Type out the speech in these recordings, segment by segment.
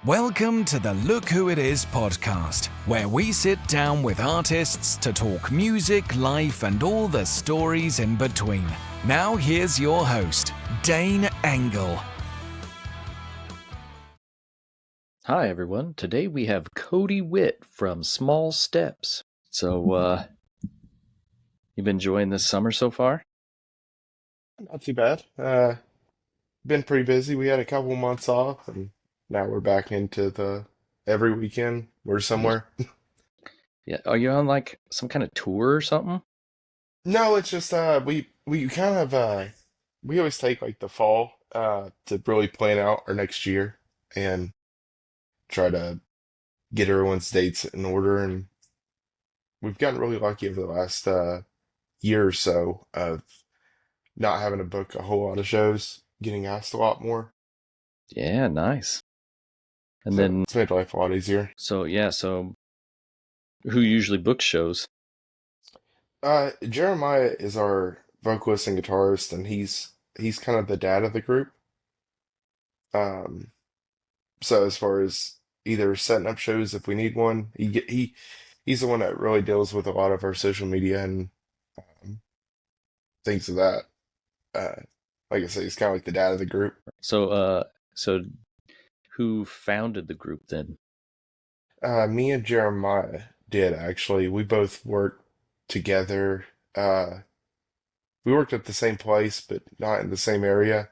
Welcome to the Look Who It Is podcast, where we sit down with artists to talk music, life, and all the stories in between. Now here's your host, Dane Engel. Hi everyone, today we have Coty Whitt from Small Steps. So, you've been enjoying this summer so far? Not too bad. Been pretty busy. We had a couple months off, and now we're back into the every weekend we're somewhere. Yeah, are you on like some kind of tour or something? No, it's just we kind of we always take like the fall to really plan out our next year and try to get everyone's dates in order. And we've gotten really lucky over the last year or so of not having to book a whole lot of shows, getting asked a lot more. Yeah, nice. And So then, it's made life a lot easier. so who usually books shows? Jeremiah is our vocalist and guitarist, and he's kind of the dad of the group. Um, so as far as either setting up shows if we need one, he's the one that really deals with a lot of our social media and um, things of that. Uh, like I said, he's kind of like the dad of the group. So who founded the group then? Me and Jeremiah did actually. We both worked together. We worked at the same place, but not in the same area.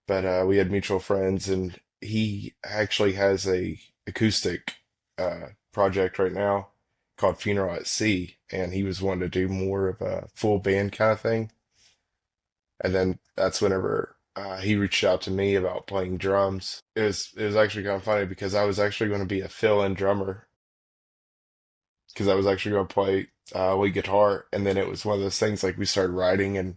But we had mutual friends, and he actually has a acoustic project right now called Funeral at Sea, and he was wanting to do more of a full band kind of thing. And then that's whenever he reached out to me about playing drums. It was actually kind of funny because I was actually going to be a fill-in drummer because I was actually going to play lead guitar, and then it was one of those things like we started writing and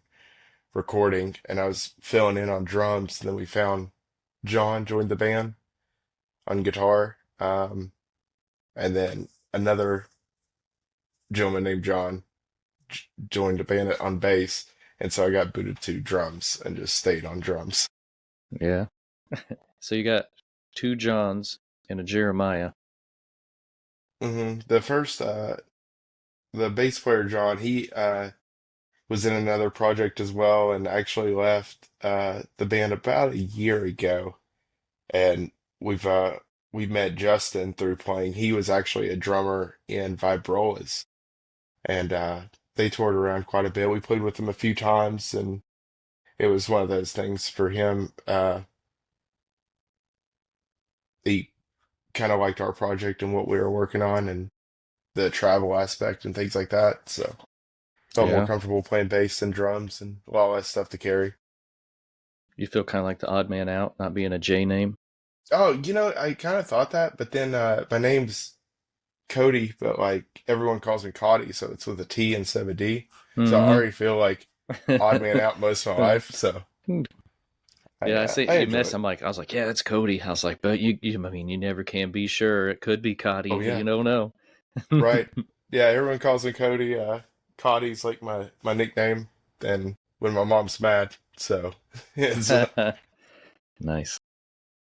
recording, and I was filling in on drums. And then we found John joined the band on guitar, and then another gentleman named John joined the band on bass, and so I got booted to drums and just stayed on drums. Yeah. So you got two Johns and a Jeremiah. The first, the bass player John, he was in another project as well, and actually left the band about a year ago. And we've we met Justin through playing. He was actually a drummer in Vibrolas, and they toured around quite a bit. We played with him a few times, and it was one of those things for him. He kind of liked our project and what we were working on, and the travel aspect and things like that. So felt more Yeah. comfortable playing bass and drums and a lot less stuff to carry. You feel kind of like the odd man out, not being a J name? Oh, I kind of thought that, but then my name's Cody, but like everyone calls me Cotty, so it's with a T instead of a D. So I Mm-hmm. already feel like odd man out most of my life. So Yeah, I say I you enjoy miss. it. I was like, yeah, that's Cody. I was like, but I mean, you never can be sure. It could be Oh Cotty. yeah, You don't know. right. Yeah, everyone calls me Cody. Cotty's like my nickname. And when my mom's mad, so it's Nice.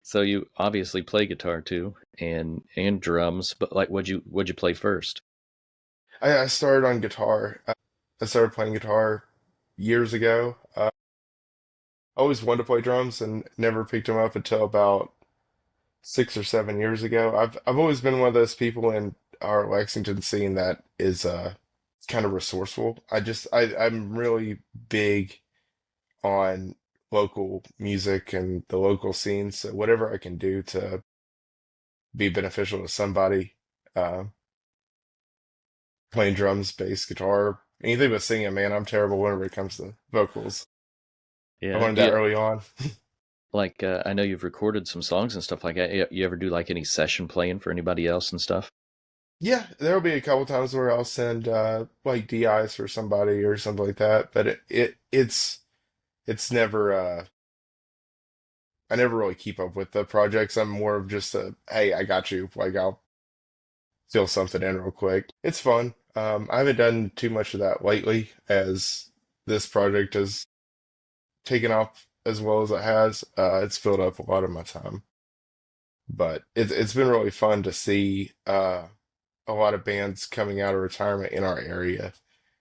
So you obviously play guitar too, and drums. But like, what'd you play first? I started on guitar. I started playing guitar years ago. I always wanted to play drums and never picked them up until about 6 or 7 years ago. I've always been one of those people in our Lexington scene that is kind of resourceful. I'm really big on local music and the local scene. So whatever I can do to be beneficial to somebody, uh, playing drums, bass, guitar, anything but singing, man, I'm terrible whenever it comes to vocals. I Yeah. learned Do that you early on. like? I know you've recorded some songs and stuff like that. You ever do like any session playing for anybody else and stuff? Yeah, there'll be a couple times where I'll send like DIs for somebody or something like that, but it's never I never really keep up with the projects. I'm more of just a hey, I got you. Like I'll fill something in real quick. It's fun. I haven't done too much of that lately as this project has taken off as well as it has. It's filled up a lot of my time. But it's been really fun to see a lot of bands coming out of retirement in our area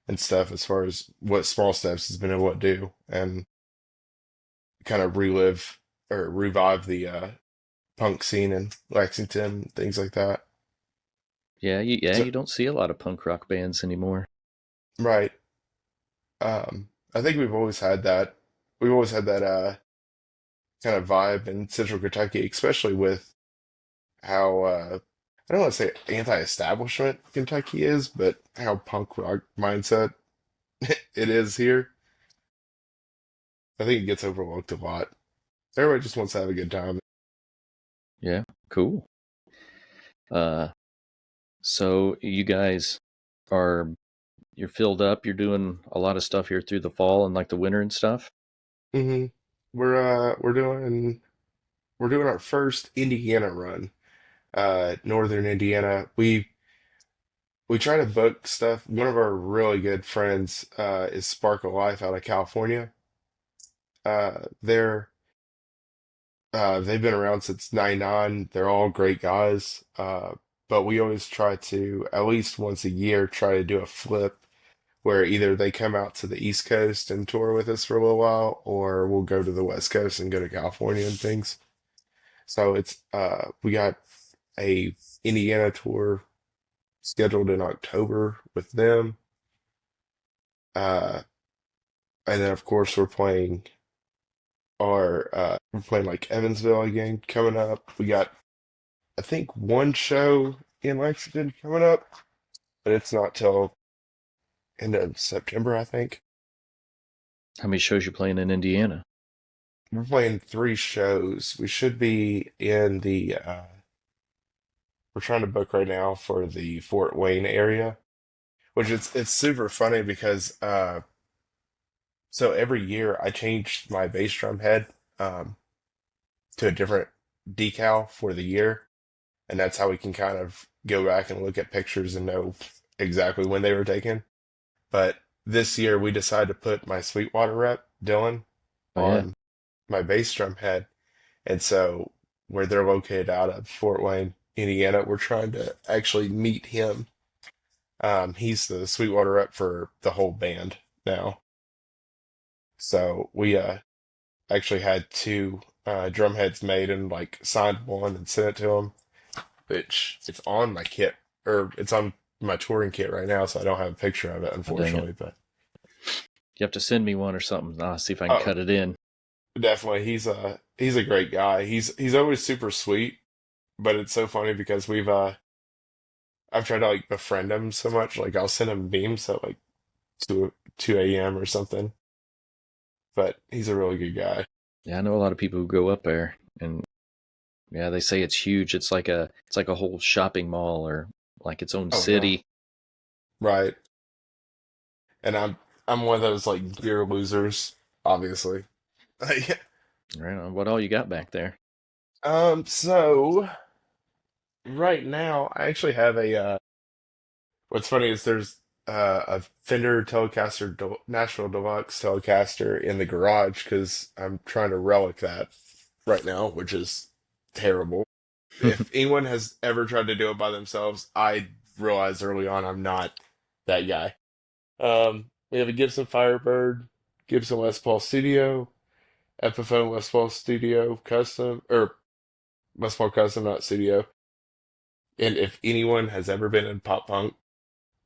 and stuff as far as what Small Steps has been able to do and kind of relive or revive the punk scene in Lexington, things like that. Yeah, So, you don't see a lot of punk rock bands anymore. right. I think we've always had that. We've always had that kind of vibe in Central Kentucky, especially with how I don't want to say anti-establishment Kentucky is, but how punk rock mindset it is here. I think it gets overlooked a lot. Everybody just wants to have a good time. Yeah, cool. Uh, so you guys are you're filled up. You're doing a lot of stuff here through the fall and like the winter and stuff. hmm we're doing our first Indiana run, Northern Indiana. We try to book stuff. One of our really good friends is Sparkle Life out of California. They're they've been around since '99. They're all great guys. But we always try to at least once a year try to do a flip where either they come out to the East Coast and tour with us for a little while, or we'll go to the West Coast and go to California and things. So it's we got a Indiana tour scheduled in October with them. Uh, and then of course we're playing like Evansville again coming up. We got I think one show in Lexington coming up, but it's not till end of September, I think. How many shows you playing in Indiana? We're playing three shows. We should be in the we're trying to book right now for the Fort Wayne area, which it's super funny because so every year I change my bass drum head um to a different decal for the year, and that's how we can kind of go back and look at pictures and know exactly when they were taken. But this year we decided to put my Sweetwater rep, Dylan, Oh yeah, on my bass drum head. And so where they're located out of Fort Wayne, Indiana, we're trying to actually meet him. He's the Sweetwater rep for the whole band now. So we actually had two drum heads made and like signed one and sent it to him, which it's on my kit or it's on my touring kit right now, so I don't have a picture of it, oh, dang it. unfortunately. But You have to send me one or something. I'll see if I can oh, cut it in. definitely, he's a great guy. He's always super sweet, but it's so funny because I've tried to like befriend him so much. Like I'll send him beams at like 2 a.m. or something. But he's a really good guy. Yeah, I know a lot of people who go up there, and yeah, they say it's huge. It's like a whole shopping mall or like its own Oh yeah, city. right. And I'm one of those like gear losers, obviously. Yeah. Right on. What all you got back there? So right now I actually have a what's funny is there's a Fender Telecaster Nashville Deluxe Telecaster in the garage because I'm trying to relic that right now, which is terrible. If anyone has ever tried to do it by themselves, I realized early on I'm not that guy. We have a Gibson Firebird, Gibson Les Paul Studio, Epiphone Les Paul Studio Custom, or Les Paul Custom, not Studio. And if anyone has ever been in pop punk,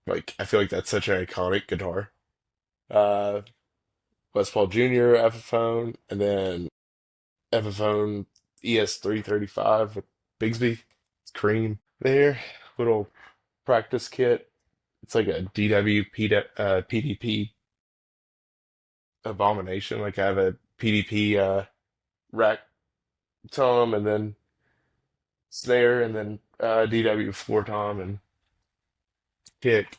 like I feel like that's such an iconic guitar. Uh, Les Paul Jr. Epiphone, and then Epiphone ES335 with Bigsby, cream there, little practice kit. It's like a PDP abomination. Like I have a PDP rack tom and then snare and then DW floor tom and kick.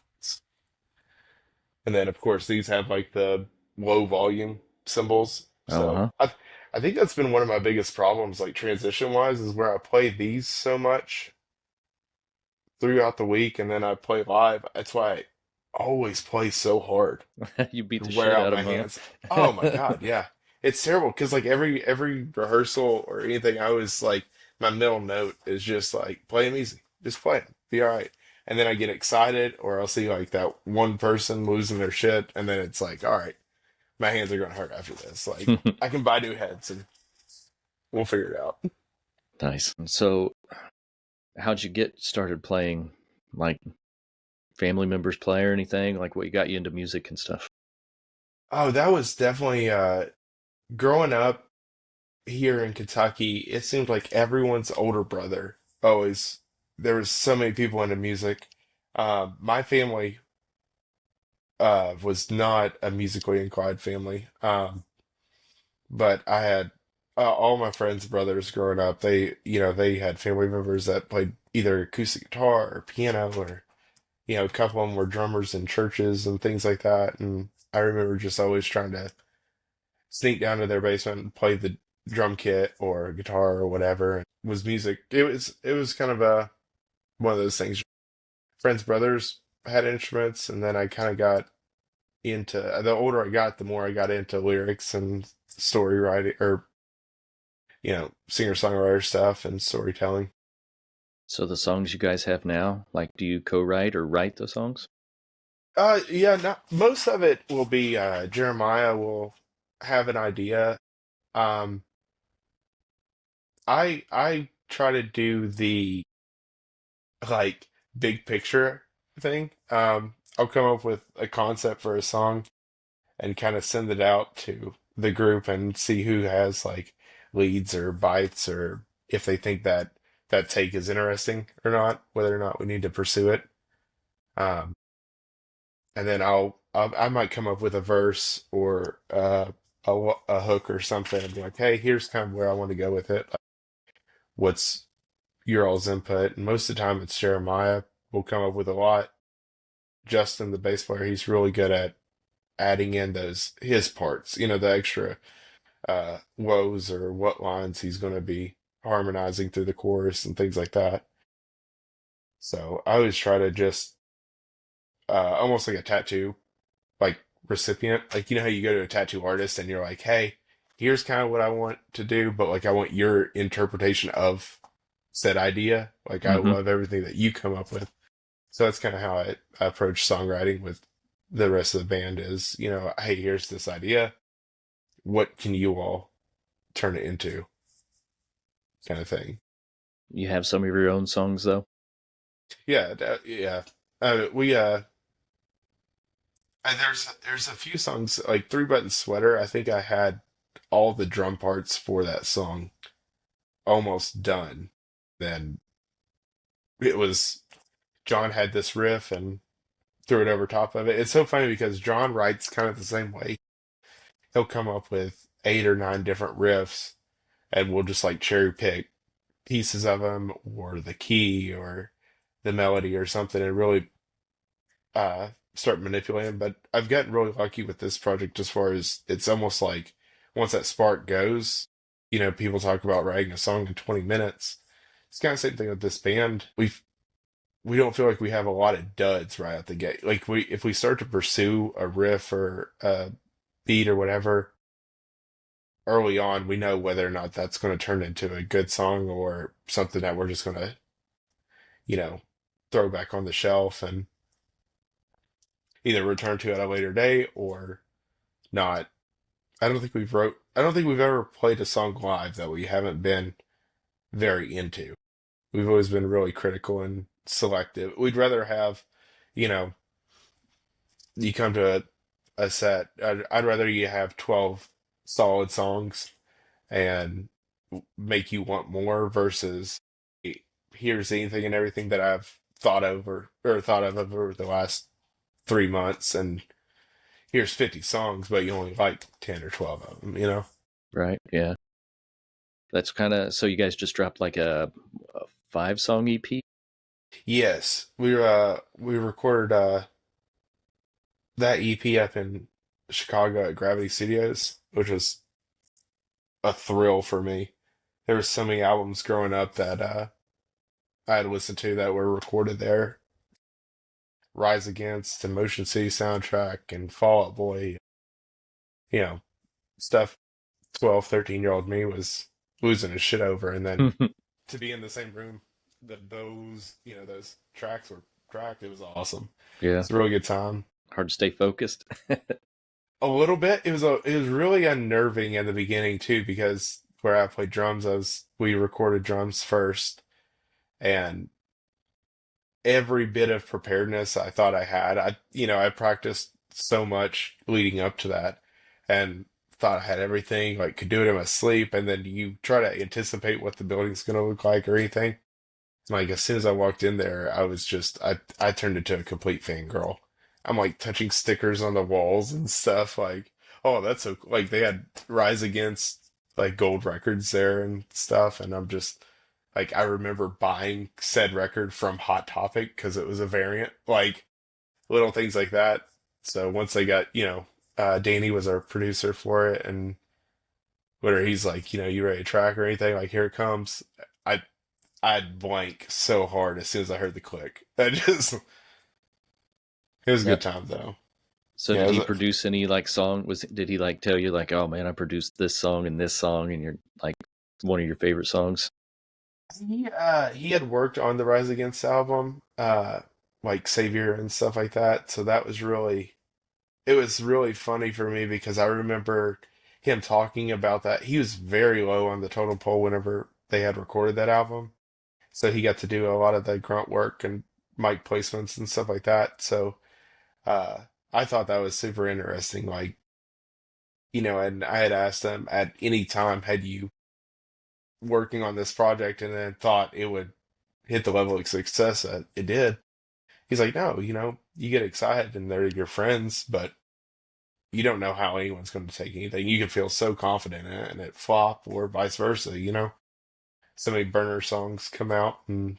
And then of course these have like the low volume cymbals. Oh, So huh. I think that's been one of my biggest problems, like transition wise, is where I play these so much throughout the week and then I play live. That's why I always play so hard You beat to the wear shit out out my of hands. Oh my them, God, yeah. It's terrible because like every rehearsal or anything, I was like my middle note is just like play them easy, just play them, be all right. And then I get excited, or I'll see like that one person losing their shit, and then it's like, all right, my hands are gonna hurt after this. Like I can buy new heads, and we'll figure it out. Nice. So, how'd you get started playing? Like family members play or anything? Like what got you into music and stuff? Oh, that was definitely growing up here in Kentucky. It seemed like everyone's older brother always. There was so many people into music. My family was not a musically inclined family. But I had all my friends' brothers growing up. They had family members that played either acoustic guitar or piano, or a couple of them were drummers in churches and things like that. And I remember just always trying to sneak down to their basement and play the drum kit or guitar or whatever. It was music. It was kind of a one of those things. Friends' brothers had instruments, and then I kind of got into the older I got, the more I got into lyrics and story writing, or singer-songwriter stuff and storytelling. So the songs you guys have now, like do you co-write or write the songs? Yeah, not most of it will be Jeremiah will have an idea. Um, I try to do the like big picture thing. I'll come up with a concept for a song and kind of send it out to the group and see who has like leads or bites, or if they think that that take is interesting or not, whether or not we need to pursue it. Um, and then I might come up with a verse or a hook or something and be like, hey, here's kind of where I want to go with it. Like, what's your all's input? And most of the time it's Jeremiah will come up with a lot. Justin, the bass player, he's really good at adding in those his parts, the extra woes or what lines he's going to be harmonizing through the chorus and things like that. So I always try to just almost like a tattoo like recipient. Like how you go to a tattoo artist and you're like, hey, here's kind of what I want to do, but like I want your interpretation of said idea. Like I Mm-hmm. love everything that you come up with. So that's kind of how I approach songwriting with the rest of the band is, hey, here's this idea. What can you all turn it into? Kind of thing. You have some of your own songs though? Yeah, yeah. We there's a few songs like Three Button Sweater. I think I had all the drum parts for that song almost done. Then it was John had this riff and threw it over top of it. It's so funny because John writes kind of the same way. He'll come up with 8 or 9 different riffs, and we'll just like cherry pick pieces of them or the key or the melody or something and really start manipulating. But I've gotten really lucky with this project as far as it's almost like once that spark goes, people talk about writing a song in 20 minutes. It's kind of the same thing with this band. We don't feel like we have a lot of duds right out the gate. Like if we start to pursue a riff or a beat or whatever early on, we know whether or not that's going to turn into a good song or something that we're just going to, you know, throw back on the shelf and either return to at a later day or not. I don't think we've ever played a song live that we haven't been very into. We've always been really critical and selective. We'd rather have, you know, you come to a set. I'd rather you have 12 solid songs and make you want more versus here's anything and everything that I've thought of over the last 3 months, and here's 50 songs, but you only like 10 or 12 of them. Right. Yeah. That's kind of, so you guys just dropped like a 5-song EP? Yes, we recorded that EP up in Chicago at Gravity Studios, which was a thrill for me. There were so many albums growing up that I had listened to that were recorded there. Rise Against and Motion City soundtrack and Fall Out Boy, you know, stuff 12, 13-year-old me was losing his shit over. And then to be in the same room that those tracks were tracked. It was awesome. Yeah. It's a really good time. Hard to stay focused. A little bit. It was really unnerving in the beginning too because where I played drums, we recorded drums first, and every bit of preparedness I thought I had, I practiced so much leading up to that, and thought I had everything, like could do it in my sleep, and then you try to anticipate what the building's going to look like or anything. Like as soon as I walked in there, I turned into a complete fangirl. I'm like touching stickers on the walls and stuff. Like, oh, that's so like they had Rise Against like gold records there and stuff, and I'm just like I remember buying said record from Hot Topic because it was a variant, like little things like that. So once they got, Danny was our producer for it, and whether he's like, you ready to track or anything, like here it comes. I I'd blank so hard as soon as I heard the click. It was a Yep. good time though. So Yeah, did it he was produce any like song? Did he like tell you like, oh man, I produced this song and you're like one of your favorite songs? he had worked on the Rise Against album, like Savior and stuff like that. So it was really funny for me because I remember him talking about that. He was very low on the totem pole whenever they had recorded that album. So he got to do a lot of the grunt work and mic placements and stuff like that. So uh I thought that was super interesting. Like, and I had asked him at any time, had you working on this project and then thought it would hit the level of success that it did? He's like, no, you get excited and they're your friends, but you don't know how anyone's going to take anything. You can feel so confident in it and it flop or vice versa. So many burner songs come out and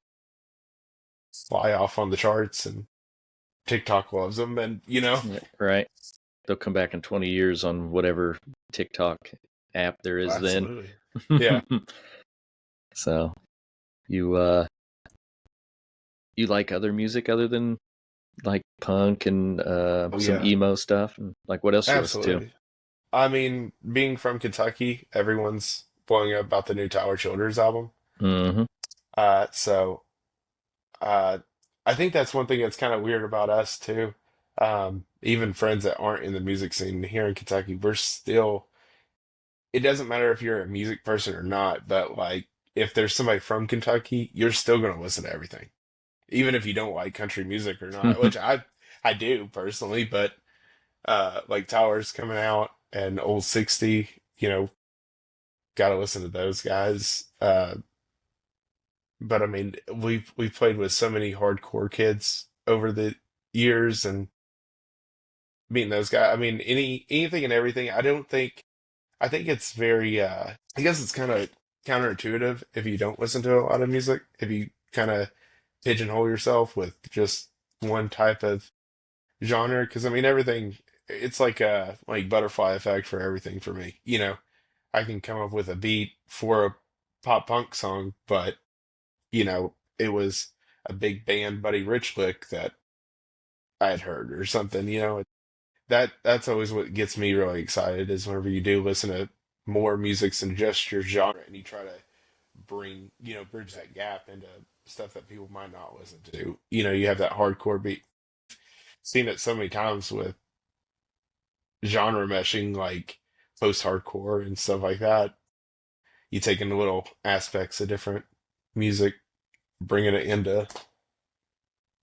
fly off on the charts and TikTok loves them and Yeah, right. They'll come back in 20 years on whatever TikTok app there is then. absolutely. Yeah. So you you like other music other than like punk and Oh some yeah. emo stuff? And like what else you listen to? Absolutely. I mean, being from Kentucky, everyone's blowing up about the new Tyler Childers album. Mm-hmm. So uh, I think that's one thing that's kind of weird about us too. Even friends that aren't in the music scene here in Kentucky, it doesn't matter if you're a music person or not, but like if there's somebody from Kentucky, you're still going to listen to everything, even if you don't like country music or not, which I do personally, but like Tyler's coming out and Old 60, got to listen to those guys. But I mean, we've played with so many hardcore kids over the years, and meeting those guys. I mean, anything and everything. I think it's very. I guess it's kind of counterintuitive if you don't listen to a lot of music. If you kind of pigeonhole yourself with just one type of genre, because I mean, everything. It's like a butterfly effect for everything for me. I can come up with a beat for a pop punk song, but it was a big band Buddy Rich lick that I had heard or something. That's always what gets me really excited is whenever you do listen to more music than just your genre and you try to bridge that gap into stuff that people might not listen to. You have that hardcore beat. Seen it so many times with genre meshing, like post-hardcore and stuff like that. You take in the little aspects of different music, bringing it into,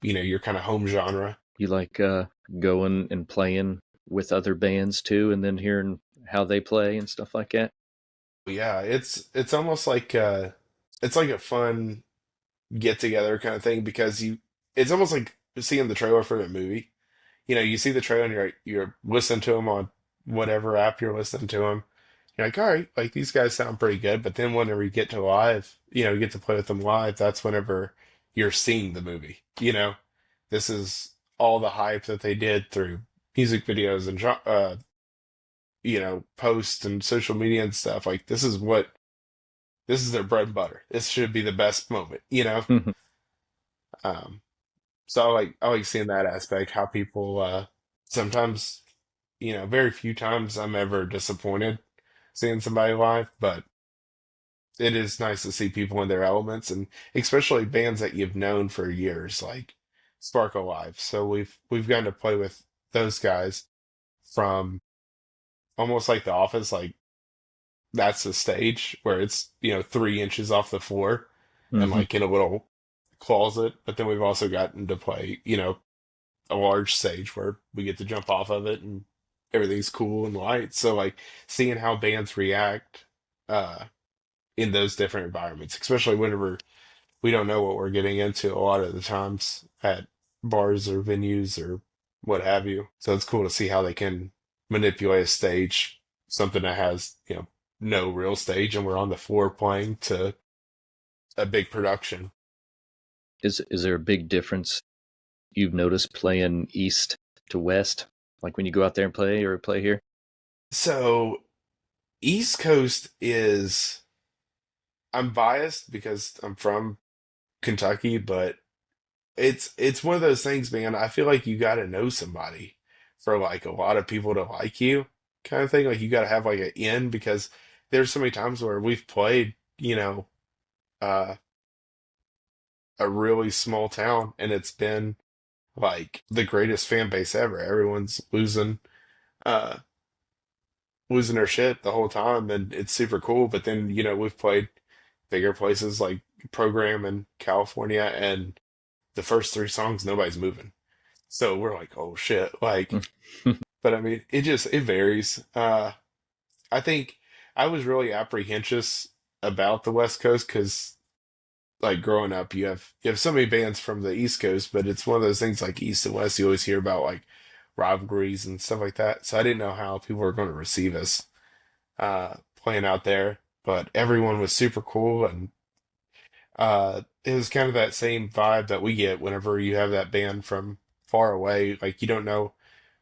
your kind of home genre. You like going and playing with other bands too, and then hearing how they play and stuff like that? Yeah, it's almost like it's like a fun get together kind of thing because it's almost like seeing the trailer for the movie. You see the trailer and you're listening to them on whatever app you're listening to them. You're like, all right, like these guys sound pretty good. But then whenever you get to live, you get to play with them live. That's whenever you're seeing the movie. This is all the hype that they did through music videos and posts and social media and stuff. Like this is their bread and butter. This should be the best moment. Um, so I like seeing that aspect, how people sometimes, very few times I'm ever disappointed seeing somebody live, but it is nice to see people in their elements, and especially bands that you've known for years, like Spark Alive. So we've gotten to play with those guys from almost like The Office, like that's the stage where it's 3 inches off the floor and Hmm. like in a little closet. But then we've also gotten to play, a large stage where we get to jump off of it and everything's cool and light. So like seeing how bands react uh in those different environments, especially whenever we don't know what we're getting into a lot of the times at bars or venues or what have you. So it's cool to see how they can manipulate a stage, something that has, no real stage and we're on the floor playing to a big production. Is there a big difference you've noticed playing east to west, like when you go out there and play here? So East Coast is, I'm biased because I'm from Kentucky, but it's one of those things, man. I feel like you got to know somebody for like a lot of people to like you, kind of thing. Like you got to have like an in because there's so many times where we've played, uh, a really small town, and it's been like the greatest fan base ever. Everyone's uh, losing their shit the whole time, and it's super cool. But then, we've played bigger places like Program in California, and the first three songs, nobody's moving. So we're like, oh shit. Like, but I mean, it varies. I think I was really apprehensive about the West Coast because like growing up, you have so many bands from the East Coast, but it's one of those things like East and West, you always hear about like rivalries and stuff like that. So I didn't know how people were going to receive us playing out there. But everyone was super cool, and it was kind of that same vibe that we get whenever you have that band from far away. Like you don't know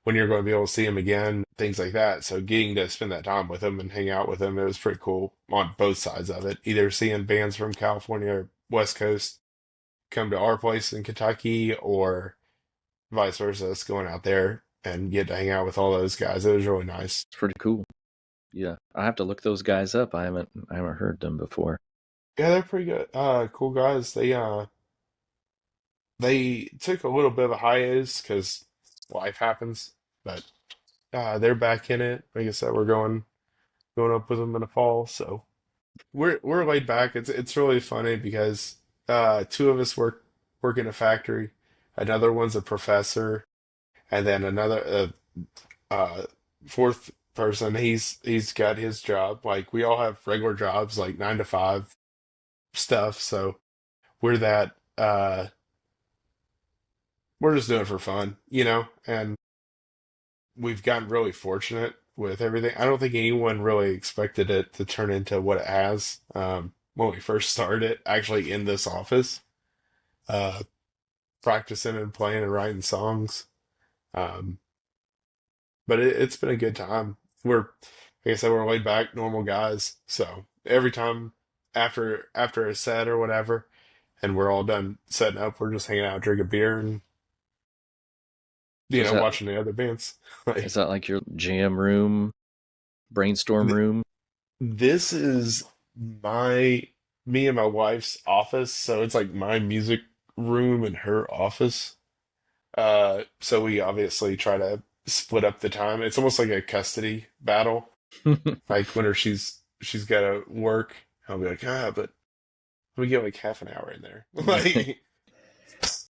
when you're going to be able to see them again, things like that. So getting to spend that time with them and hang out with them, it was pretty cool on both sides of it. Either seeing bands from California or West Coast come to our place in Kentucky, or vice versa, us going out there and get to hang out with all those guys. It was really nice. It's pretty cool. Yeah, I have to look those guys up. I haven't heard them before. Yeah, they're pretty good. Cool guys. They took a little bit of a hiatus because life happens, but they're back in it. Like I said, we're going up with them in the fall, so we're laid back. It's really funny because two of us work in a factory, another one's a professor, and then another uh, fourth person. He's got his job. Like we all have regular jobs, like 9 to 5 stuff. So we're that we're just doing it for fun, and we've gotten really fortunate with everything. I don't think anyone really expected it to turn into what it has. When we first started, actually in this office, uh, practicing and playing and writing songs. Um, but it's been a good time. Like I said, we're laid back, normal guys. So every time after a set or whatever, and we're all done setting up, we're just hanging out, drinking beer, and So watching the other bands. is Like that like your jam room, brainstorm room? this is my me and my wife's office, so it's like my music room and her office. So we obviously try to split up the time. It's almost like a custody battle. Like whenever she's got to work, I'll be like, but we get like half an hour in there. Like,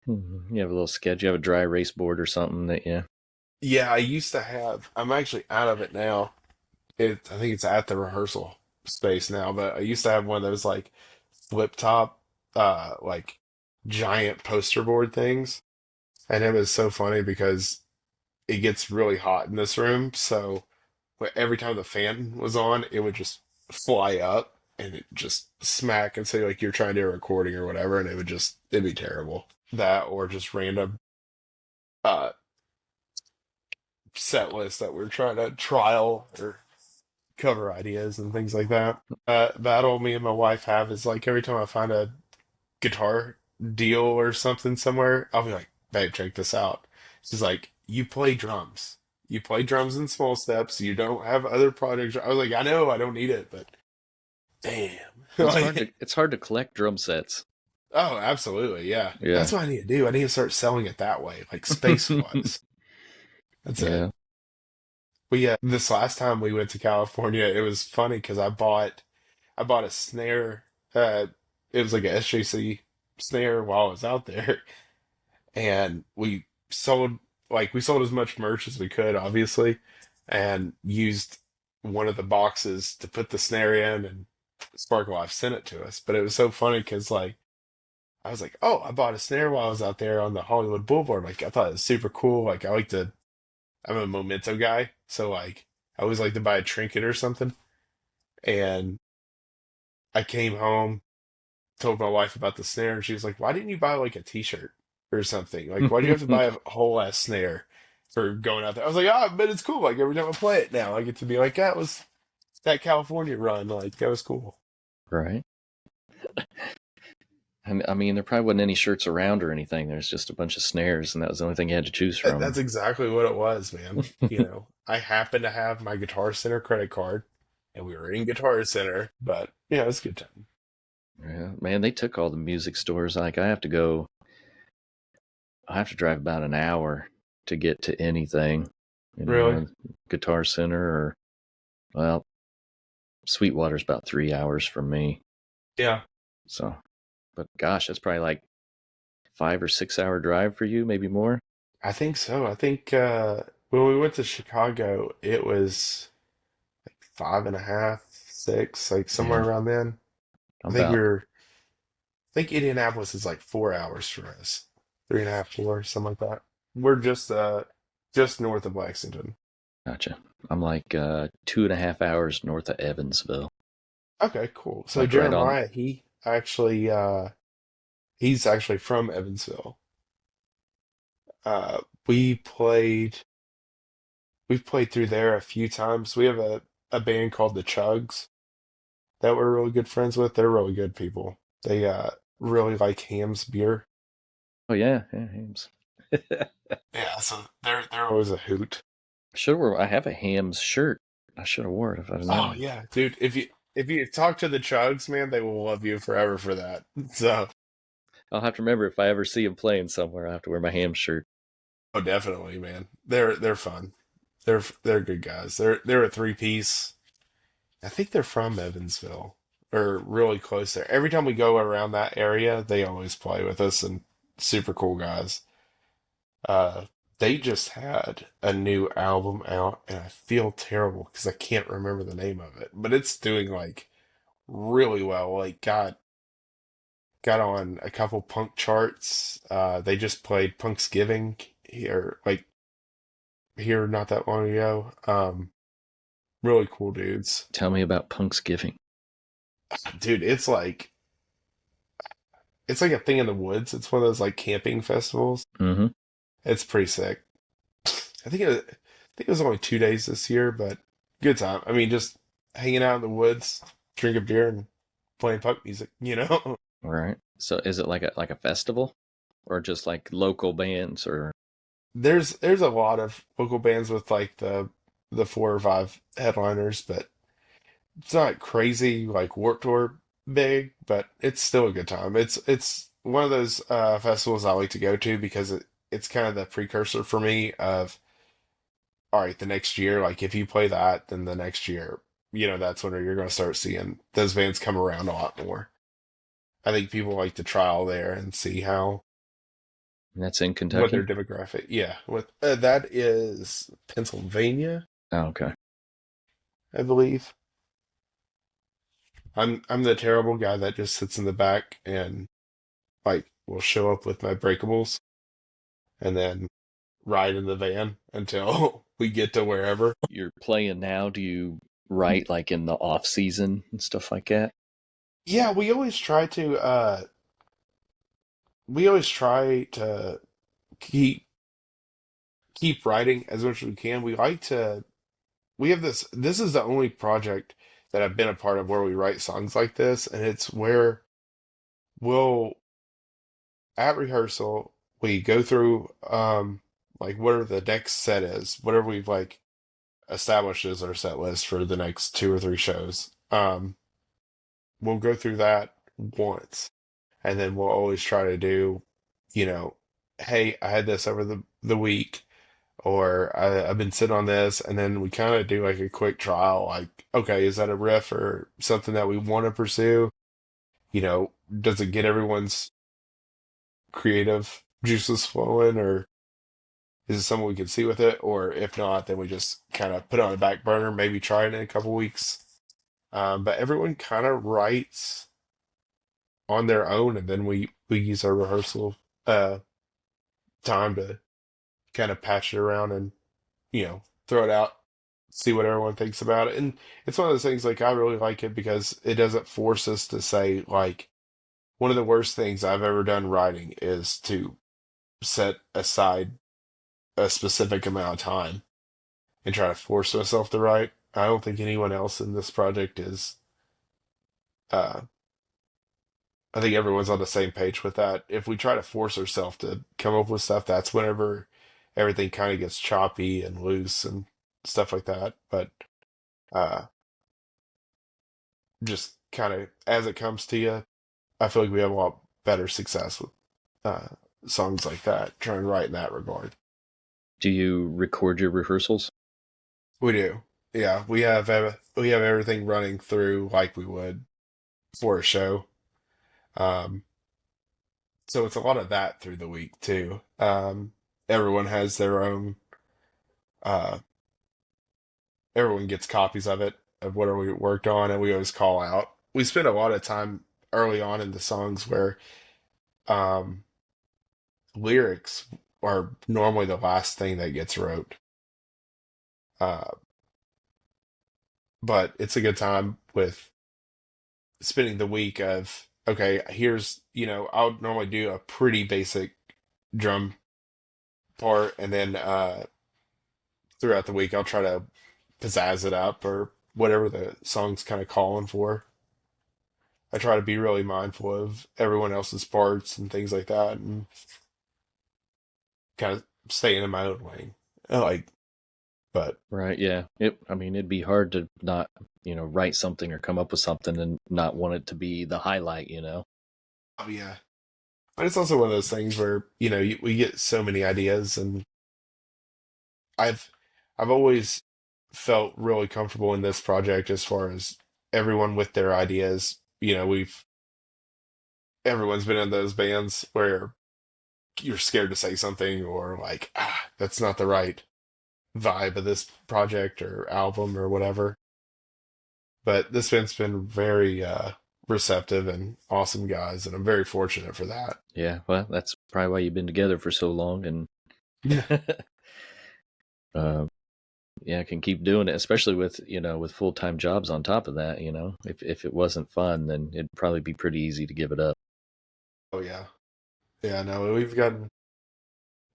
You have a little sketch. You have a dry erase board or something that yeah. yeah, I used to have. I'm actually out of it now. I think it's at the rehearsal space now, but I used to have one of those like flip top, like giant poster board things. And it was so funny because it gets really hot in this room. So every time the fan was on, it would just fly up and it just smack and say like you're trying to do a recording or whatever, and it'd be terrible. That or just random uh set list that we're trying to trial or cover ideas and things like that. Battle me and my wife have is like every time I find a guitar deal or something somewhere, I'll be like, babe, check this out. She's like, you play drums. You play drums in small steps. You don't have other projects. I was like, I know, I don't need it, but damn. Well, Like, it's hard to collect drum sets. oh, absolutely, yeah. Yeah. That's what I need to do. I need to start selling it that way, like space wise. That's it. Yeah. This last time we went to California, it was funny because I bought a snare. It was like a SJC snare while I was out there, and we sold as much merch as we could, obviously, and used one of the boxes to put the snare in, and Sparkle Life sent it to us. But it was so funny because like I was like, oh, I bought a snare while I was out there on the Hollywood Boulevard. Like I thought it was super cool. Like I'm a memento guy, so like I always like to buy a trinket or something. And I came home, told my wife about the snare, and she was like, "Why didn't you buy like a T-shirt or something? Like, why do you have to buy a whole ass snare for going out there?" I was like, "Ah, but it's cool. Like every time I play it now, I get to be like, that was that California run. Like that was cool." Right. I mean, there probably wasn't any shirts around or anything. There's just a bunch of snares, and that was the only thing you had to choose That's from. exactly what it was, man. I happened to have my Guitar Center credit card, and we were in Guitar Center, but yeah, it was a good time. Yeah, man, they took all the music stores. Like, I have to drive about an hour to get to anything. Really? Guitar Center or, well, Sweetwater's about 3 hours from me. Yeah. So, but gosh, that's probably like 5 or 6 hour drive for you, maybe more. I think so. I think when we went to Chicago, it was like five and a half, six, like somewhere Yeah, around then. I I'm think about, I think Indianapolis is like 4 hours for us, three and a half, four, something like that. We're just north of Lexington. gotcha. I'm like 2.5 hours north of Evansville. Okay, cool. So Like right on. Jeremiah, he's actually from Evansville. Uh, we played we've played through there a few times. We have a band called the Chugs that we're really good friends with. They're really good people. They really like Ham's beer. Oh yeah, yeah, Hams. Yeah, so they're always a hoot. I have a Hams shirt. I should have wore it if I'd have Oh known. yeah, dude. If you talk to the Chugs, man, they will love you forever for that. So, I'll have to remember if I ever see him playing somewhere. I have to wear my Hams shirt. oh, definitely, man. They're fun. They're good guys. They're a three piece. I think they're from Evansville or really close there. Every time we go around that area, they always play with us and super cool guys. Uh, they just had a new album out, and I feel terrible because I can't remember the name of it, but it's doing like really well. Like got on a couple punk charts. They just played Punksgiving here not that long ago. Really cool dudes. Tell me about Punksgiving. Dude, it's like a thing in the woods. It's one of those like camping festivals. Mm-hmm. It's pretty sick. I think it was only 2 days this year, but good time. I mean, just hanging out in the woods, drinking beer and playing punk music. All right. So is it like a festival, or just like local bands, or There's a lot of local bands with like the four or five headliners, but it's not crazy like Warped Tour big, but it's still a good time. It's one of those festivals I like to go to because it's kind of the precursor for me of all right, the next year, like if you play that, then the next year, that's when you're going to start seeing those bands come around a lot more. I think people like to trial there and see how that's in what their Kentucky? demographic. Yeah, with that is Pennsylvania, Oh, okay. I believe. I'm the terrible guy that just sits in the back and like will show up with my breakables and then ride in the van until we get to wherever. You're playing now. Do you write like in the off season and stuff like that? Yeah, we always try to keep writing as much as we can. We have this is the only project that I've been a part of where we write songs like this, and it's where we'll at rehearsal we go through like whatever the next set is, whatever we've like established as our set list for the next two or three shows. we'll go through that once, and then we'll always try to do, you know, hey, I had this over the week, or I've been sitting on this, and then we kind of do like a quick trial, like, okay, is that a riff or something that we want to pursue? Does it get everyone's creative juices flowing, or is it something we can see with it? Or if not, then we just kind of put it on the back burner, maybe try it in a couple weeks. But everyone kind of writes on their own, and then we use our rehearsal uh, time to kind of patch it around and throw it out, see what everyone thinks about it. And it's one of those things, like, I really like it because it doesn't force us to say, like, one of the worst things I've ever done writing is to set aside a specific amount of time and try to force myself to write. I don't think anyone else in this project is. Uh, I think everyone's on the same page with that. If we try to force ourselves to come up with stuff, that's whenever everything kind of gets choppy and loose and stuff like that. But uh, just kind of as it comes to you, I feel like we have a lot better success with uh, songs like that, trying to write in that regard. Do you record your rehearsals? We do. Yeah, we have everything running through like we would for a show. Um, so it's a lot of that through the week too. Everyone has their own. Uh, Everyone gets copies of it, of what we worked on, and we always call out. We spend a lot of time early on in the songs where um, lyrics are normally the last thing that gets wrote. Uh, but it's a good time with spending the week of, okay, here's, I'll normally do a pretty basic drum part, and then throughout the week I'll try to pizzazz it up or whatever the song's kind of calling for. I try to be really mindful of everyone else's parts and things like that, and kind of stay in my own lane. Like, but Right, yeah. I mean, it'd be hard to not, write something or come up with something and not want it to be the highlight. oh, yeah, but it's also one of those things where we get so many ideas, and I've I've always felt really comfortable in this project as far as everyone with their ideas. Everyone's been in those bands where you're scared to say something, or like, that's not the right vibe of this project or album or whatever. But this band's been very receptive and awesome guys, and I'm very fortunate for that. Yeah, well, that's probably why you've been together for so long, and Yeah. uh, yeah, can keep doing it, especially with full-time jobs on top of that. If it wasn't fun, then it'd probably be pretty easy to give it up. Oh yeah. Yeah, no, we've gotten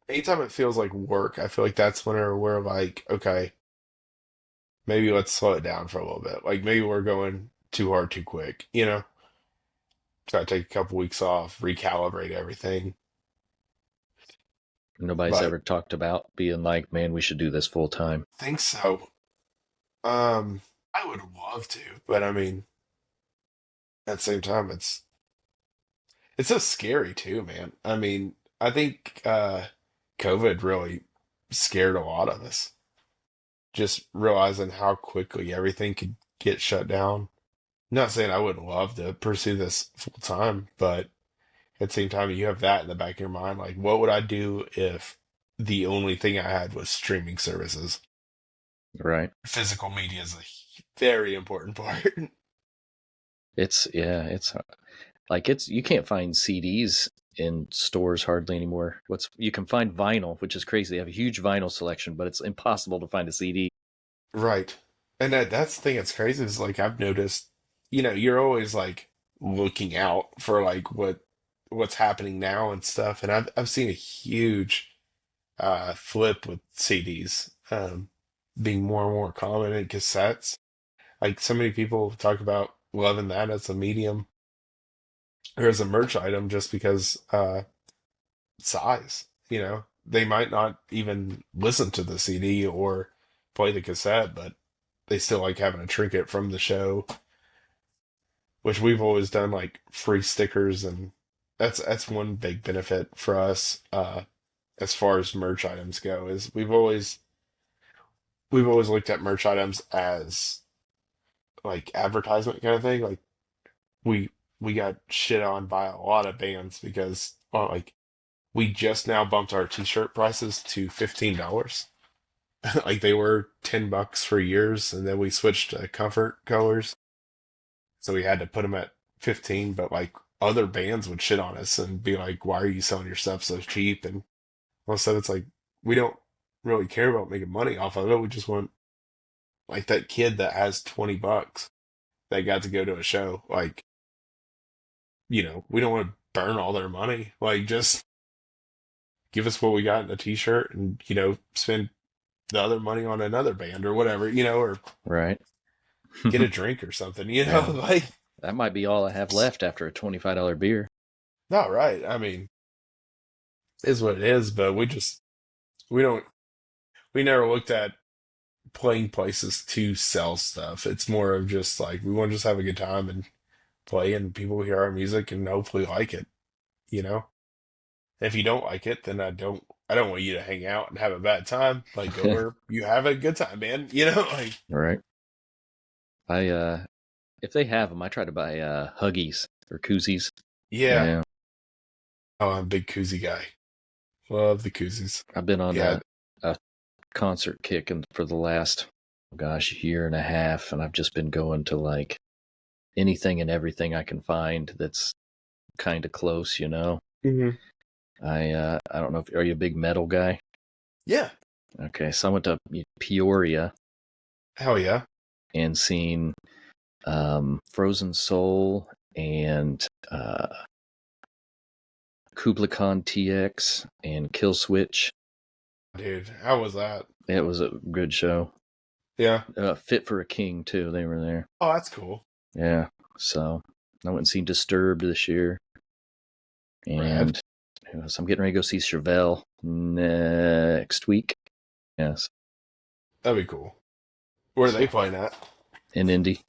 anytime it feels like work, I feel like that's whenever we're like, okay, maybe let's slow it down for a little bit. Like, maybe we're going too hard too quick. Try to take a couple weeks off, recalibrate everything. Nobody's But ever talked about being like, man, we should do this full time. I think so. I would love to, but I mean, at the same time, it's so scary too, man. I mean, I think COVID really scared a lot of us. Just realizing how quickly everything could get shut down. Not saying I wouldn't love to pursue this full time, but at the same time, you have that in the back of your mind. Like, what would I do if the only thing I had was streaming services? Right. Physical media is a very important part. It's like you can't find CDs in stores hardly anymore. You can find vinyl, which is crazy. They have a huge vinyl selection, but it's impossible to find a CD. Right. And that's the thing that's crazy is, like, I've noticed, you're always like looking out for like what's happening now and stuff. And I've seen a huge flip with CDs being more and more common in cassettes. Like, so many people talk about loving that as a medium or as a merch item just because size, they might not even listen to the CD or play the cassette, but they still like having a trinket from the show. which we've always done like free stickers, and that's one big benefit for us as far as merch items go, is we've always looked at merch items as like advertisement kind of thing. Like we we got shit on by a lot of bands because like we just now bumped our t-shirt prices to $15. Like they were $10 for years, and then we switched to comfort colors, so we had to put them at 15. But like other bands would shit on us and be like, "Why are you selling your stuff so cheap?" And all of a sudden, it's like we don't really care about making money off of it. We just want like that kid that has $20 that got to go to a show. Like, we don't want to burn all their money. Like, just give us what we got in a t-shirt, and spend the other money on another band or whatever, or Right. get a drink or something, Yeah. like That might be all I have left after a $25 beer. not right. I mean, is what it is, but we don't we never looked at playing places to sell stuff. It's more of just like we want to just have a good time and play, and people hear our music and hopefully like it, you know? If you don't like it, then I don't want you to hang out and have a bad time. Like go where you have a good time, man. Like Right. If they have them, I try to buy Huggies or koozies. yeah. Yeah. Oh, I'm a big koozie guy. Love the koozies. I've been on Yeah. a concert kick for the last, year and a half, and I've just been going to like anything and everything I can find that's kind of close, Mm-hmm. I don't know, are you a big metal guy? Yeah. Okay, so I went to Peoria Hell yeah. and seen Frozen Soul and Kubla Khan TX and Kill Switch. Dude, how was that? It was a good show. Yeah. Fit for a King too. They were there. Oh, that's cool. Yeah. So I went and seen Disturbed this year, and so I'm getting ready to go see Chevelle next week. Yes. That'd be cool. Where are they playing at? In Indy.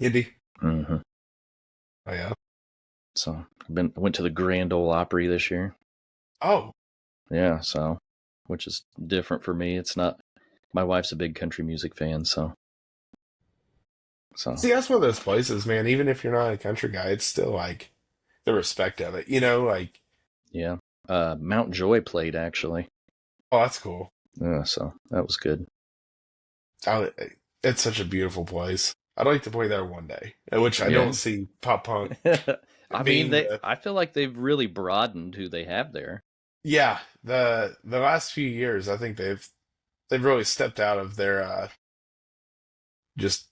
Indy. Mm-hmm. Oh yeah. So I went to the Grand Ole Opry this year. Oh. Yeah. So, which is different for me. It's not. My wife's a big country music fan, so. See, that's one of those places, man. Even if you're not a country guy, it's still like the respect of it. Like. Yeah. Mount Joy played actually. Oh, that's cool. Yeah. So that was good. It's such a beautiful place. I'd like to play there one day, which I Yeah. don't see pop punk. I mean, I feel like they've really broadened who they have there. Yeah, the last few years, I think they've really stepped out of their just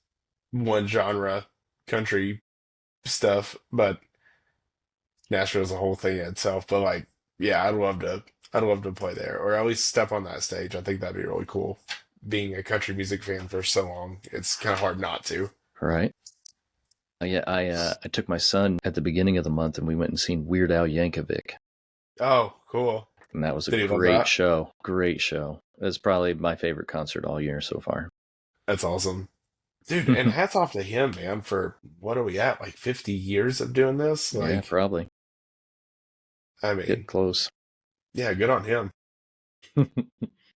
one genre country stuff, but Nashville's a whole thing in itself. But like, yeah, I'd love to play there, or at least step on that stage. I think that'd be really cool. Being a country music fan for so long, it's kind of hard not to. Right. Yeah, I took my son at the beginning of the month, and we went and seen Weird Al Yankovic. Oh, cool. And that was Did he a love great that? show. Great show. It's probably my favorite concert all year so far. That's awesome. Dude, and hats off to him, man, for what are we at? Like 50 years of doing this? Yeah, Like, probably. I Get mean, close. yeah, good on him.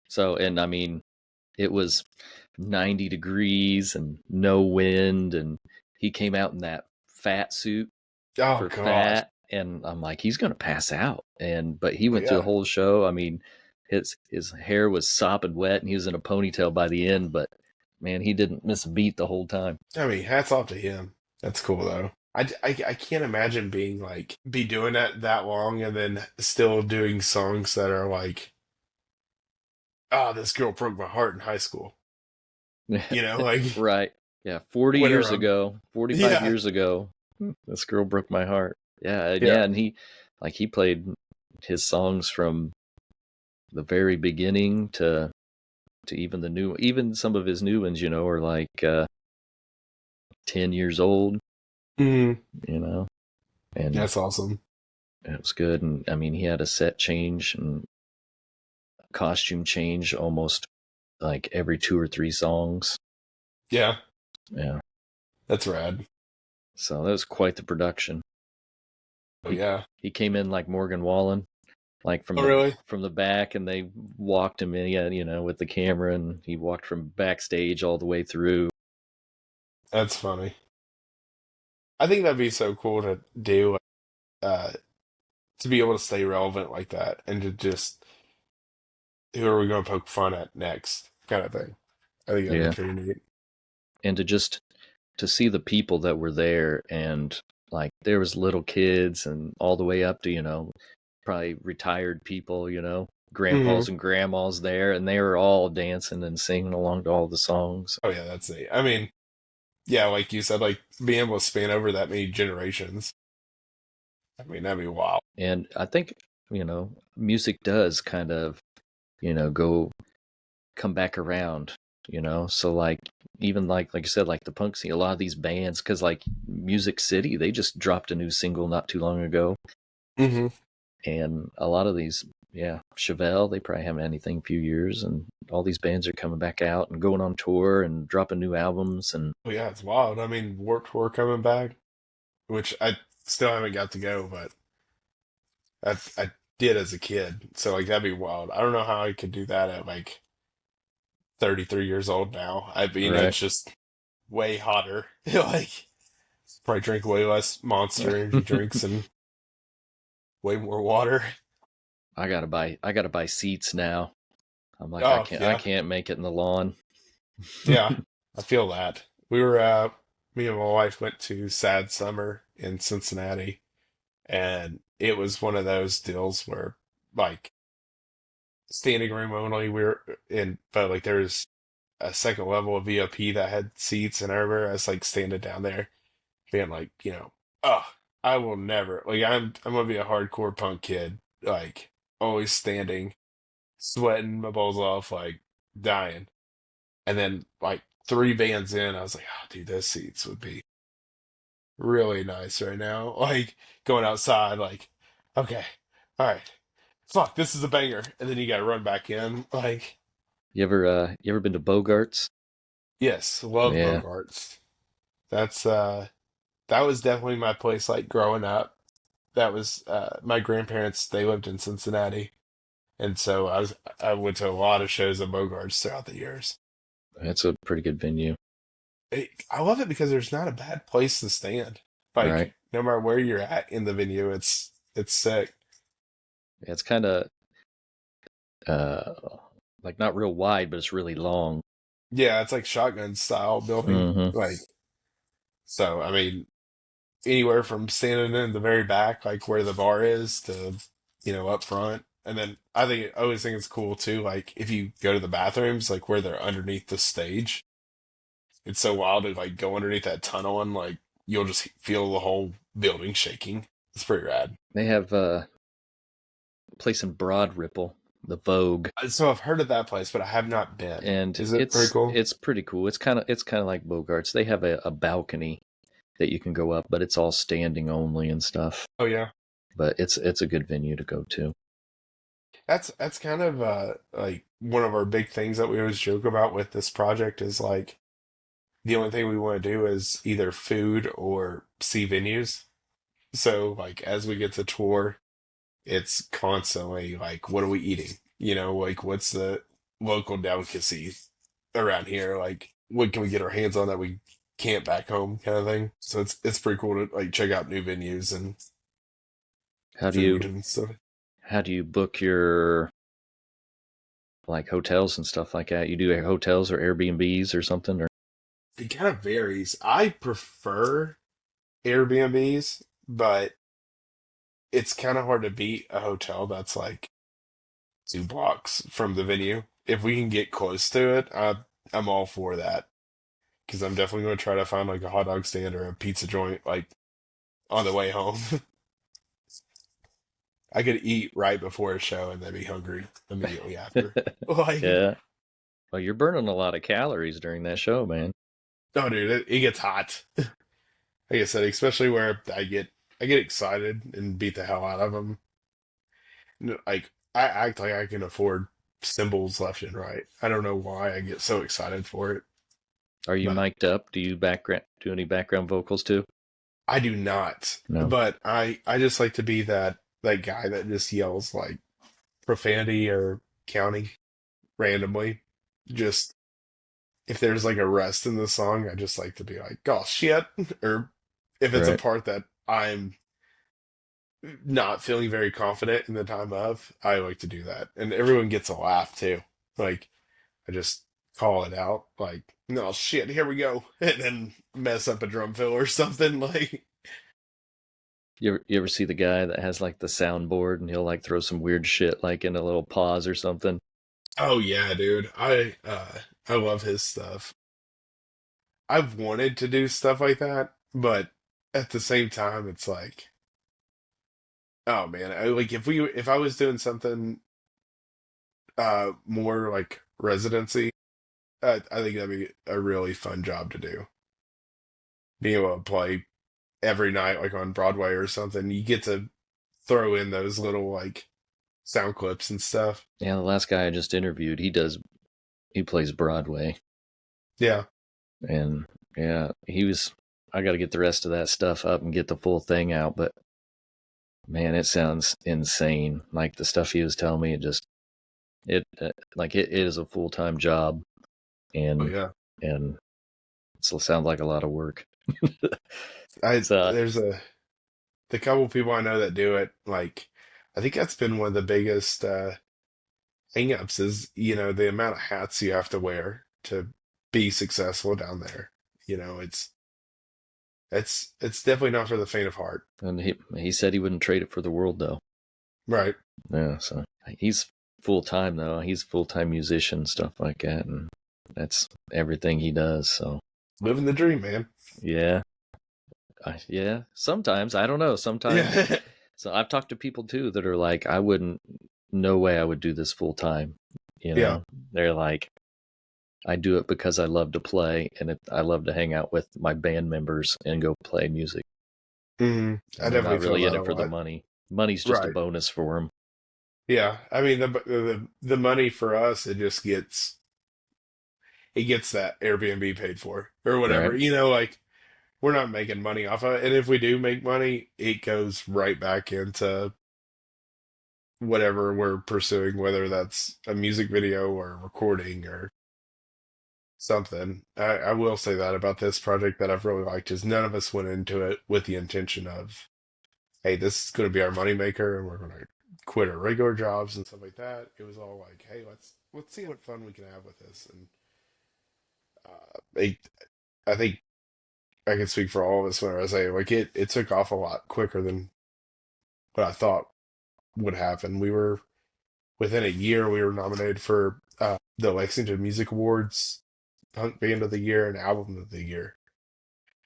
So, and I mean, it was 90 degrees and no wind, and he came out in that fat suit Oh, for God. fat, and I'm like, he's gonna pass out. But he went through the Yeah. whole show. I mean, his hair was sopping wet, and he was in a ponytail by the end. But man, he didn't miss a beat the whole time. I mean, hats off to him. That's cool, though. I can't imagine be doing that long and then still doing songs that are like, oh, this girl broke my heart in high school. Like, Right? Yeah, 40 whenever years ago, 45 Yeah. years ago, this girl broke my heart. Yeah, Yeah. and he played his songs from the very beginning to even some of his new ones, are like 10 years old, Mhm. and That's awesome. it was good. And I mean, he had a set change and costume change almost like every 2 or 3 songs. Yeah, Yeah. that's rad. So that was quite the production. Oh yeah. He came in like Morgan Wallen, like Oh really? from the back, and they walked him in, with the camera, and he walked from backstage all the way through. That's funny. I think that'd be so cool to do, uh, to be able to stay relevant like that, and to just who are we going to poke fun at next, kind of thing. I think that'd Yeah, be pretty neat. and to see the people that were there, and like there was little kids and all the way up to probably retired people, Hmm. grandpas and grandmas there, and they were all dancing and singing along to all the songs. Oh yeah, that's neat. I mean, yeah, like you said, like being able to span over that many generations. I mean, that'd be wild. And I think music does kind of go come back around, so like even like you said, like the punk scene, a lot of these bands, because like Music City, they just dropped a new single not too long ago, Hmm. and a lot of these, yeah, Chevelle, they probably haven't had anything in a few years, and all these bands are coming back out and going on tour and dropping new albums. And Oh yeah, it's wild. I mean, Warped Tour coming back, which I still haven't got to go, but I did as a kid. So like that'd be wild. I don't know how I could do that at like 33 years old now. right. It's just way hotter. Like probably drink way less Monster Energy drinks and way more water. I gotta buy seats now. I'm like, I Oh can't I yeah, can't make it in the lawn. yeah. I feel that. We were me and my wife went to Sad Summer in Cincinnati, and it was one of those deals where like standing room only. We were in, but like there's a second level of VIP that had seats, and I remember I was like standing down there, being like, oh, I will never like I'm gonna be a hardcore punk kid, like always standing, sweating my balls off, like dying. And then like three bands in, I was like, oh, dude, those seats would be really nice right now. Like going outside, like, okay, all right, fuck, this is a banger, and then you got to run back in. Like, You ever been to Bogarts? yes, love Yeah, Bogarts. That's that was definitely my place. Like growing up, that was my grandparents. They lived in Cincinnati, and so I went to a lot of shows at Bogarts throughout the years. it's a pretty good venue. I love it because there's not a bad place to stand. Right. Like no matter where you're at in the venue, it's sick. It's kind of uh like not real wide, but it's really long. Yeah, it's like shotgun style building. Hmm. Like so, I mean, anywhere from standing in the very back, like where the bar is, to up front. And then I always think it's cool too. Like if you go to the bathrooms, like where they're underneath the stage, it's so wild to like go underneath that tunnel and like you'll just feel the whole building shaking. It's pretty rad. They have a place in Broad Ripple, the Vogue, So I've heard of that place, but I have not been. and Is it pretty it's cool? it's pretty cool. It's kind of like Bogarts. They have a balcony that you can go up, but it's all standing only and stuff. Oh yeah. But it's a good venue to go to. That's kind of like one of our big things that we always joke about with this project is like the only thing we want to do is either food or see venues. So like as we get to tour, it's constantly like what are we eating? Like what's the local delicacy around here? Like what can we get our hands on that we can't back home kind of thing. So it's pretty cool to like check out new venues and How do food you and stuff. how do you book your like hotels and stuff like that? You do hotels or Airbnbs or something, or It kind of varies. I prefer Airbnbs, but it's kind of hard to beat a hotel that's like 2 blocks from the venue. If we can get close to it, I'm all for that because I'm definitely going to try to find like a hot dog stand or a pizza joint like on the way home. I could eat right before a show and then be hungry immediately after. Like, yeah. Well, you're burning a lot of calories during that show, man. oh, dude, it gets hot. Like I said, especially where I get excited and beat the hell out of them. Like I act like I can afford symbols left and right. I don't know why I get so excited for it, Are you but mic'd up? Do you do any background vocals too? I do not, No. but I just like to be that guy that just yells like profanity or counting randomly. Just if there's like a rest in the song, I just like to be like, "Oh shit," or if it's a Right. part that I'm not feeling very confident in the time of, I like to do that, and everyone gets a laugh too. Like I just call it out, like, "No shit, here we go," and then mess up a drum fill or something like. You ever see the guy that has like the soundboard and he'll like throw some weird shit like in a little pause or something? Oh yeah, dude. I love his stuff. I've wanted to do stuff like that, but at the same time it's like, oh man, like if I was doing something more like residency, I think that'd be a really fun job to do. Being able to play every night like on Broadway or something, you get to throw in those little like sound clips and stuff. Yeah, the last guy I just interviewed, he plays Broadway. Yeah. And yeah, I got to get the rest of that stuff up and get the full thing out, but man, it sounds insane. Like the stuff he was telling me, it is a full-time job, Oh and yeah. and it still sounds like a lot of work. So There's the couple people I know that do it, like I think that's been one of the biggest hangups is, the amount of hats you have to wear to be successful down there. It's definitely not for the faint of heart. and he said he wouldn't trade it for the world though. Right. Yeah, so he's full-time though. He's full-time musician, stuff like that, and that's everything he does. So Living the dream, man. yeah, yeah. Sometimes I don't know. Sometimes Yeah. so I've talked to people too that are like, I wouldn't, no way I would do this full time. Yeah. They're like, I do it because I love to play and I love to hang out with my band members and go play music. I And they're not definitely feel really in that a it for the lot. money. Money's just a Right. bonus for them. Yeah. I mean, the money for us, it gets that Airbnb paid for or Right. whatever. Like we're not making money off of it, and if we do make money, it goes right back into whatever we're pursuing, whether that's a music video or recording or something. I will say that about this project that I've really liked is none of us went into it with the intention of, hey, this is going to be our moneymaker and we're going to quit our regular jobs and stuff like that. It was all like, hey, let's see what fun we can have with this. And they, I think I can speak for all of us when I say like it took off a lot quicker than what I thought would happen. We were within a year we were nominated for the Lexington Music Awards Punk Band of the Year and Album of the Year,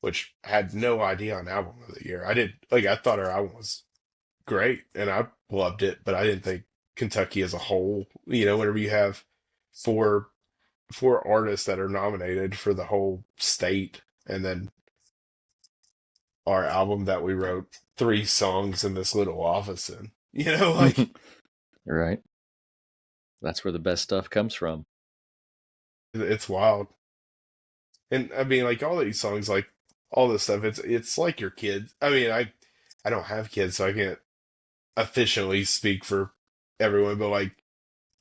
which I had no idea on Album of the Year. I thought our album was great and I loved it, but I didn't think Kentucky as a whole, whenever you have four four artists that are nominated for the whole state, and then our album that we wrote three songs in this little office in. Like Right. That's where the best stuff comes from. it's wild. And I mean, like all these songs, like all this stuff, it's like your kids. I mean, I don't have kids, so I can't officially speak for everyone, but like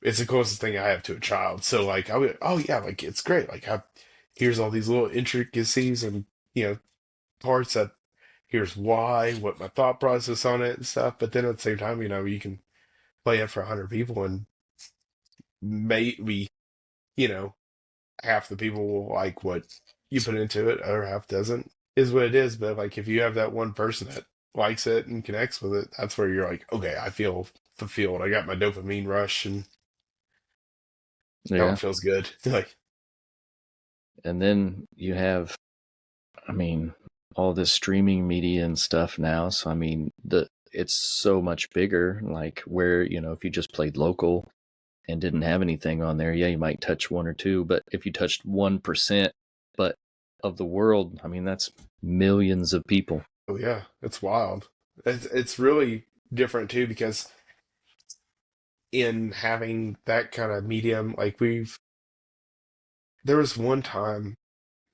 it's the closest thing I have to a child. So like I would, oh yeah, like it's great. Like here's all these little intricacies and parts that here's why, what my thought process on it and stuff. But then at the same time, you can play it for 100 people and maybe you know half the people will like what you put into it, other half doesn't. Is what it is. But like if you have that one person that likes it and connects with it, that's where you're like, okay, I feel fulfilled. I got my dopamine rush and now Yeah. it feels good. Like, And then you have, I mean, all this streaming media and stuff now. So I mean, it's so much bigger. Like where, if you just played local and didn't have anything on there, yeah, you might touch one or two. But if you touched 1%, but of the world, I mean, that's millions of people. oh yeah, it's wild. It's really different too because in having that kind of medium, like there was one time,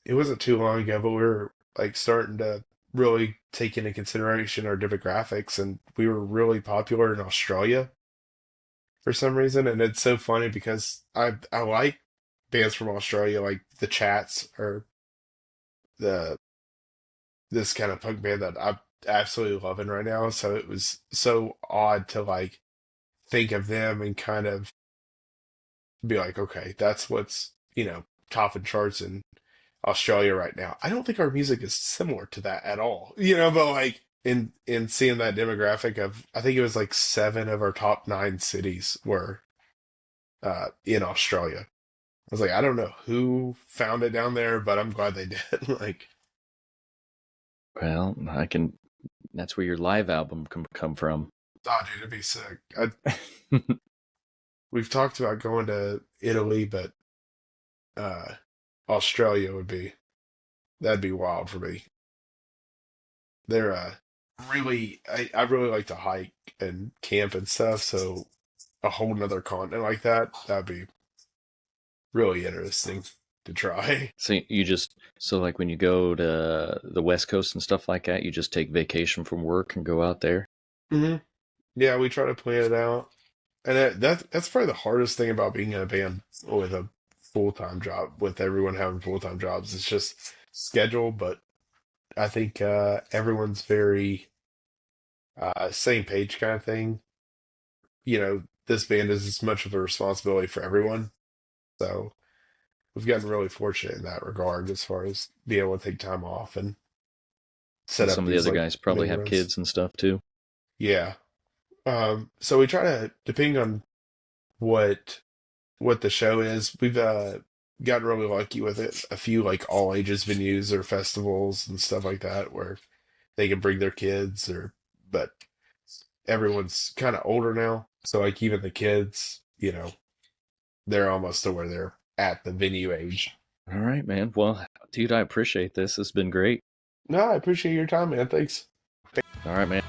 it wasn't too long ago, but we were like starting to really take into consideration our demographics, and we were really popular in Australia for some reason. And it's so funny because I like bands from Australia, like the Chats or the this kind of punk band that I'm absolutely loving right now. So it was so odd to like think of them and kind of be like, okay, that's what's, topping charts in Australia right now. I don't think our music is similar to that at all, but like in seeing that demographic of, I think it was like 7 of our top 9 cities were in Australia. I was like, I don't know who found it down there, but I'm glad they did. Like, Well, that's where your live album can come from. oh, dude, it'd be sick. We've talked about going to Italy, but uh, Australia that'd be wild for me. They're I really like to hike and camp and stuff, so a whole nother continent like that'd be really interesting to try. So like when you go to the West Coast and stuff like that, you just take vacation from work and go out there. Hmm. Yeah, we try to plan it out, and that's probably the hardest thing about being in a band with a full-time job, with everyone having full-time jobs. It's just schedule, but I think everyone's very same page kind of thing. This band is as much of a responsibility for everyone, so we've gotten really fortunate in that regard as far as being able to take time off and set And up some of the these other like guys probably mini have runs. kids and stuff too. Yeah. So we try to, depending on what the show is, we've gotten really lucky with it. A few like all ages venues or festivals and stuff like that where they can bring their kids, but everyone's kind of older now. So like even the kids, they're almost to where they're at the venue age. All right, man. Well, dude, I appreciate this. It's been great. No, I appreciate your time, man. Thanks. All right, man.